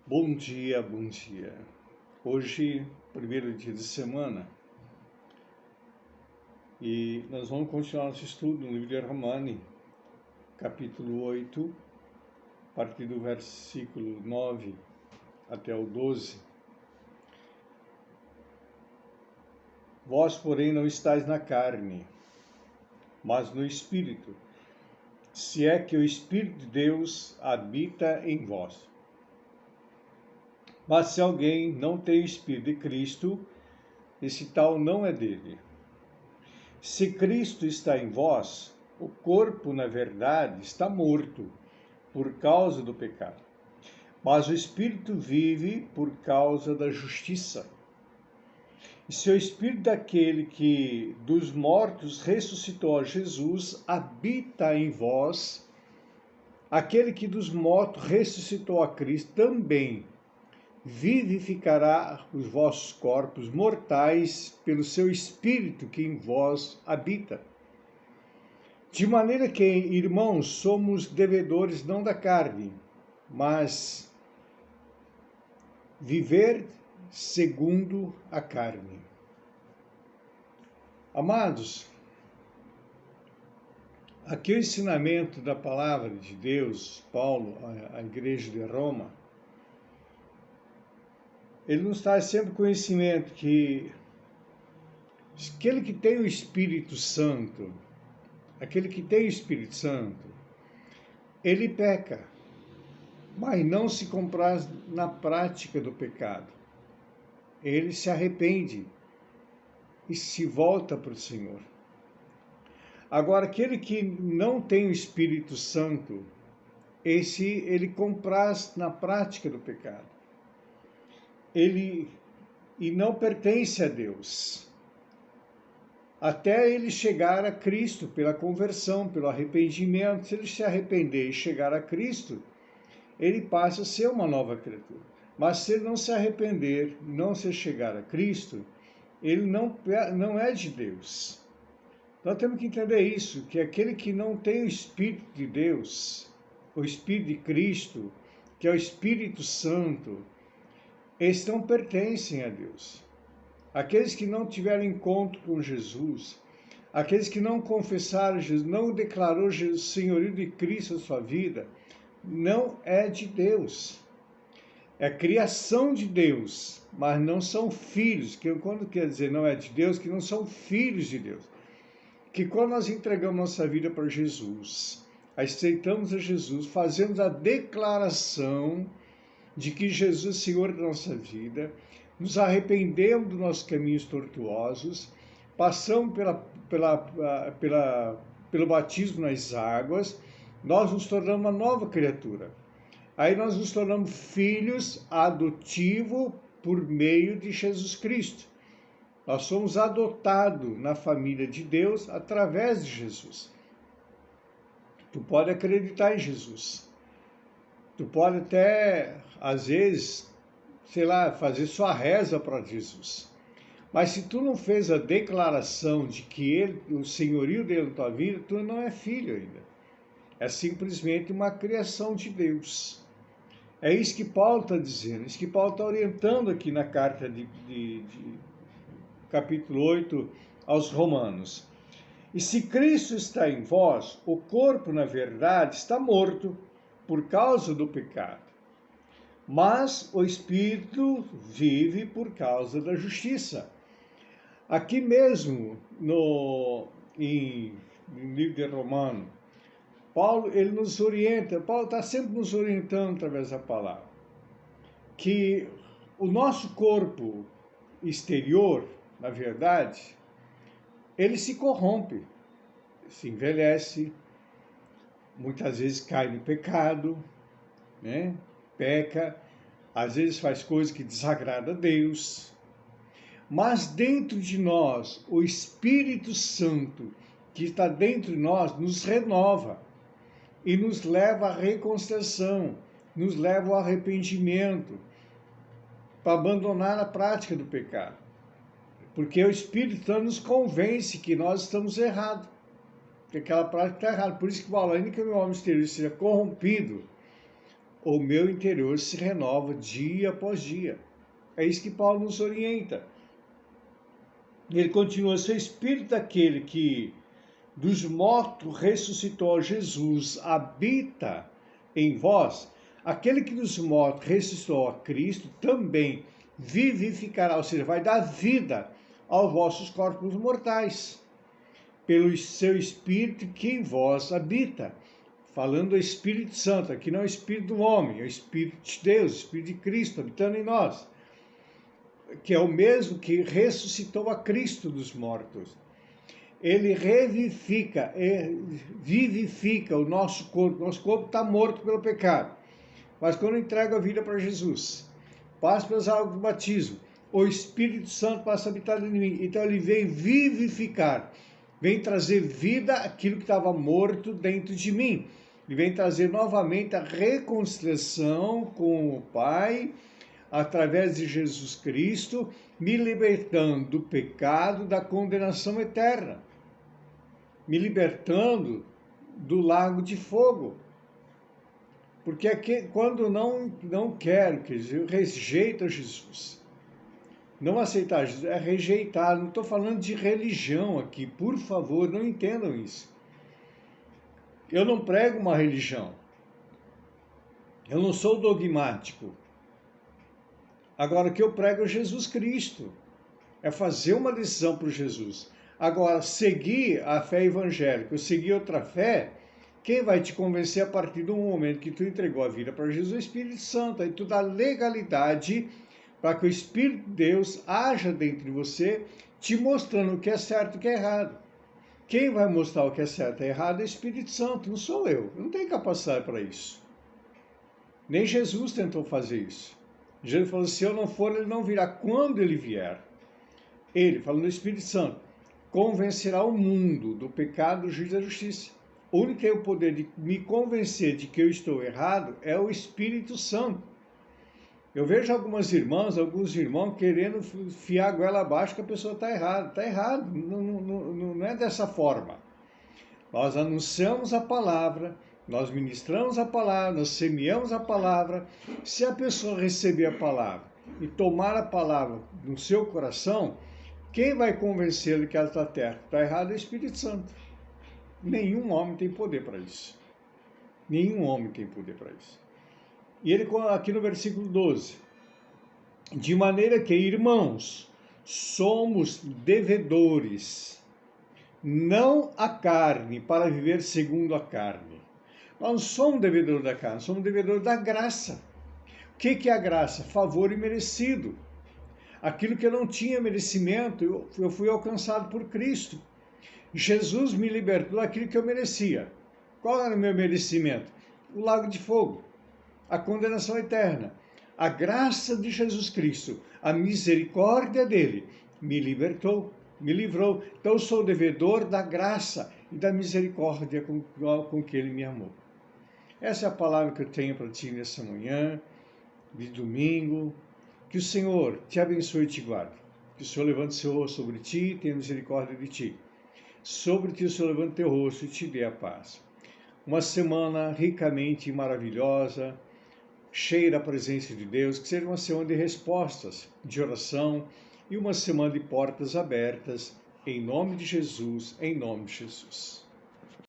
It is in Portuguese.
Bom dia, bom dia. Hoje, primeiro dia de semana, e nós vamos continuar nosso estudo no livro de Romani, capítulo 8, a partir do versículo 9 até o 12. Vós, porém, não estáis na carne, mas no Espírito, se é que o Espírito de Deus habita em vós. Mas se alguém não tem o Espírito de Cristo, esse tal não é dele. Se Cristo está em vós, o corpo, na verdade, está morto por causa do pecado, mas o Espírito vive por causa da justiça. E se o Espírito daquele que dos mortos ressuscitou a Jesus habita em vós, aquele que dos mortos ressuscitou a Cristo também vivificará os vossos corpos mortais pelo seu Espírito que em vós habita. De maneira que, irmãos, somos devedores não da carne, mas viver segundo a carne. Amados, aqui o ensinamento da palavra de Deus, Paulo, à igreja de Roma, ele nos traz sempre conhecimento que aquele que tem o Espírito Santo, ele peca, mas não se compraz na prática do pecado. Ele se arrepende e se volta para o Senhor. Agora, aquele que não tem o Espírito Santo, ele compraz na prática do pecado. Ele não pertence a Deus. Até ele chegar a Cristo pela conversão, pelo arrependimento. Se ele se arrepender e chegar a Cristo, ele passa a ser uma nova criatura. Mas se ele não se arrepender, não se chegar a Cristo, ele não é de Deus. Nós temos que entender isso, que aquele que não tem o Espírito de Deus, o Espírito de Cristo, que é o Espírito Santo, esses não pertencem a Deus. Aqueles que não tiveram encontro com Jesus, aqueles que não confessaram Jesus, não declarou o senhorio de Cristo na sua vida, não é de Deus. É criação de Deus, mas não são filhos. Que quando quer dizer não é de Deus, que não são filhos de Deus. Que quando nós entregamos nossa vida para Jesus, aceitamos a Jesus, fazemos a declaração de que Jesus é Senhor da nossa vida, nos arrependemos dos nossos caminhos tortuosos, passamos pelo batismo nas águas, nós nos tornamos uma nova criatura. Aí nós nos tornamos filhos adotivos por meio de Jesus Cristo. Nós somos adotados na família de Deus através de Jesus. Tu pode acreditar em Jesus. Tu pode até, às vezes, fazer sua reza para Jesus. Mas se tu não fez a declaração de que o senhorio dele na tua vida, tu não é filho ainda. É simplesmente uma criação de Deus. É isso que Paulo está dizendo, isso que Paulo está orientando aqui na carta de capítulo 8 aos Romanos. E se Cristo está em vós, o corpo, na verdade, está morto por causa do pecado, mas o Espírito vive por causa da justiça. Aqui mesmo, no livro de Romanos, Paulo, ele nos orienta, Paulo está sempre nos orientando através da palavra, que o nosso corpo exterior, na verdade, ele se corrompe, se envelhece, muitas vezes cai no pecado, né? Peca, às vezes faz coisas que desagradam a Deus. Mas dentro de nós, o Espírito Santo que está dentro de nós nos renova e nos leva à reconciliação, nos leva ao arrependimento, para abandonar a prática do pecado. Porque o Espírito Santo nos convence que nós estamos errados, que aquela prática está errada. Por isso que Paulo, ainda que o homem exterior seja corrompido, o meu interior se renova dia após dia. É isso que Paulo nos orienta. Ele continua: seu espírito daquele que dos mortos ressuscitou Jesus habita em vós. Aquele que dos mortos ressuscitou a Cristo também vivificará, ou seja, vai dar vida aos vossos corpos mortais, pelo seu Espírito que em vós habita. Falando do Espírito Santo, aqui não é o Espírito do homem, é o Espírito de Deus, o Espírito de Cristo habitando em nós, que é o mesmo que ressuscitou a Cristo dos mortos. Ele revivifica, vivifica o nosso corpo. Nosso corpo está morto pelo pecado. Mas quando eu entrego a vida para Jesus, passo pelas águas do batismo, o Espírito Santo passa a habitar em mim. Então ele vem vivificar, vem trazer vida àquilo que estava morto dentro de mim. Ele vem trazer novamente a reconciliação com o Pai, através de Jesus Cristo, me libertando do pecado, da condenação eterna, me libertando do lago de fogo. Porque aqui, quando não quero, quer dizer, eu rejeito Jesus. Não aceitar Jesus é rejeitar. Não estou falando de religião aqui, por favor, não entendam isso. Eu não prego uma religião. Eu não sou dogmático. Agora, o que eu prego é Jesus Cristo. É fazer uma decisão por Jesus. Agora, seguir a fé evangélica, ou seguir outra fé, quem vai te convencer a partir do momento que tu entregou a vida para Jesus é o Espírito Santo. Aí tu dá legalidade para que o Espírito de Deus haja dentro de você, te mostrando o que é certo e o que é errado. Quem vai mostrar o que é certo e errado é o Espírito Santo, não sou eu. Eu não tenho capacidade para isso. Nem Jesus tentou fazer isso. Jesus falou: se eu não for, ele não virá. Quando ele vier, ele, falando do Espírito Santo, convencerá o mundo do pecado, do juízo e da justiça. O único que tem o poder de me convencer de que eu estou errado é o Espírito Santo. Eu vejo alguns irmãos querendo fiar a goela abaixo que a pessoa está errada. Está errado, não é dessa forma. Nós anunciamos a palavra, nós ministramos a palavra, nós semeamos a palavra. Se a pessoa receber a palavra e tomar a palavra no seu coração, quem vai convencê-lo que ela está certa? Está errado é o Espírito Santo. Nenhum homem tem poder para isso. Nenhum homem tem poder para isso. E ele, aqui no versículo 12, de maneira que, irmãos, somos devedores, não a carne, para viver segundo a carne. Nós não somos devedores da carne, somos devedores da graça. O que é a graça? Favor imerecido. Aquilo que eu não tinha merecimento, eu fui alcançado por Cristo. Jesus me libertou daquilo que eu merecia. Qual era o meu merecimento? O lago de fogo, a condenação eterna. A graça de Jesus Cristo, a misericórdia dele, me libertou, me livrou. Então eu sou devedor da graça e da misericórdia com que ele me amou. Essa é a palavra que eu tenho para ti nessa manhã, de domingo. Que o Senhor te abençoe e te guarde. Que o Senhor levante seu rosto sobre ti e tenha misericórdia de ti. Sobre ti o Senhor levante teu rosto e te dê a paz. Uma semana ricamente maravilhosa, cheia da presença de Deus, que seja uma semana de respostas, de oração e uma semana de portas abertas, em nome de Jesus, em nome de Jesus.